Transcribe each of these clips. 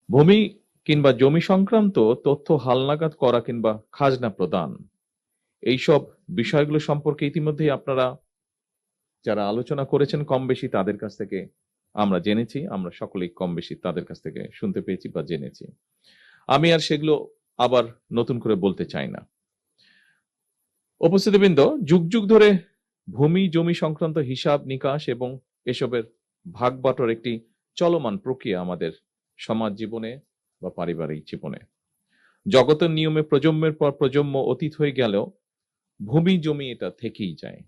ভূমি কিংবা জমি সংক্রান্ত তথ্য হালনাগাদ করা কিংবা খাজনা প্রদান, এইসব বিষয়গুলো সম্পর্কে ইতিমধ্যেই আপনারা যারা আলোচনা করেছেন কম বেশি তাদের কাছ থেকে আমরা জেনেছি। আমরা সকলেই কম বেশি তাদের কাছ থেকে শুনতে পেয়েছি বা জেনেছি। আমি আর সেগুলো আবার নতুন করে বলতে চাই না। উপস্থিতিবৃন্দ, যুগ যুগ ধরে ভূমি জমি সংক্রান্ত হিসাব নিকাশ এবং এসবের ভাগ বাটোয়ার একটি চলমান প্রক্রিয়া আমাদের সমাজ জীবনে বা পারিবারিক জীবনে। জগতের নিয়মে প্রজন্মের পর প্রজন্ম অতীত হয়ে গেলেও ভূমি জমি এটা থেকেই যায়।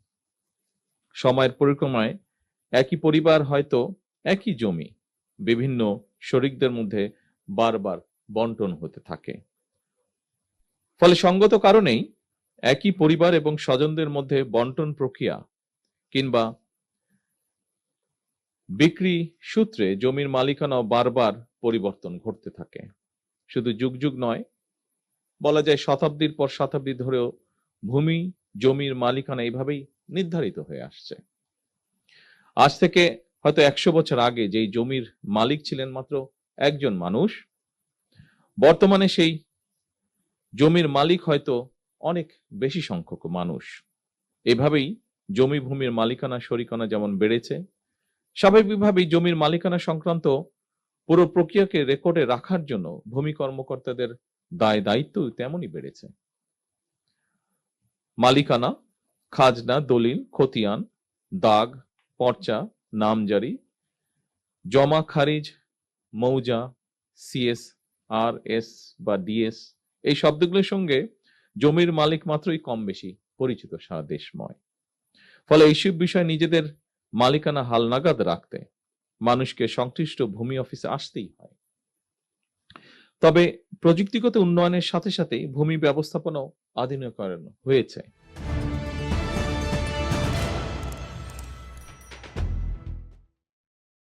সময়ের পরিক্রমায় একই পরিবার হয়তো একই জমি বিভিন্ন শরিকদের মধ্যে বারবার বন্টন হতে থাকে। ফলে সঙ্গত কারণেই একই পরিবার এবং স্বজনদের মধ্যে বন্টন প্রক্রিয়া কিংবা বিক্রি সূত্রে জমির মালিকানাও বারবার পরিবর্তন ঘটতে থাকে। শুধু যুগ যুগ নয়, বলা যায় শতাব্দীর পর শতাব্দী ধরেও ভূমি জমির মালিকানা এইভাবেই নির্ধারিত হয়ে আসছে। আজ থেকে হয়তো 100 বছর আগে যেই জমির মালিক ছিলেন মাত্র একজন মানুষ, বর্তমানে সেই জমির মালিক হয়তো অনেক বেশি সংখ্যক মানুষ। এভাবেই জমি ভূমির মালিকানা শরিকানা যেমন বেড়েছে, স্বাভাবিকভাবেই জমির মালিকানা সংক্রান্ত পুরো প্রক্রিয়াকে রেকর্ডে রাখার জন্য ভূমি কর্মকর্তাদের দায় দায়িত্ব তেমনই বেড়েছে। মালিকানা, খাজনা, দলিল, খতিয়ান, দাগ, পর্চা, নামজারি, জমা খারিজ, মৌজা, সিএস, আর এস বা ডিএস, এই শব্দগুলোর সঙ্গে জমির মালিক মাত্রই কম বেশি পরিচিত সারা দেশময়। ফলে এইসব বিষয় নিজেদের মালিকানা হালনাগাদ রাখতে মানুষকে সংশ্লিষ্ট ভূমি অফিসে আসতেই হয়। তবে প্রযুক্তিগত উন্নয়নের সাথে সাথে ভূমি ব্যবস্থাপনাও আধুনিকরণ হয়েছে।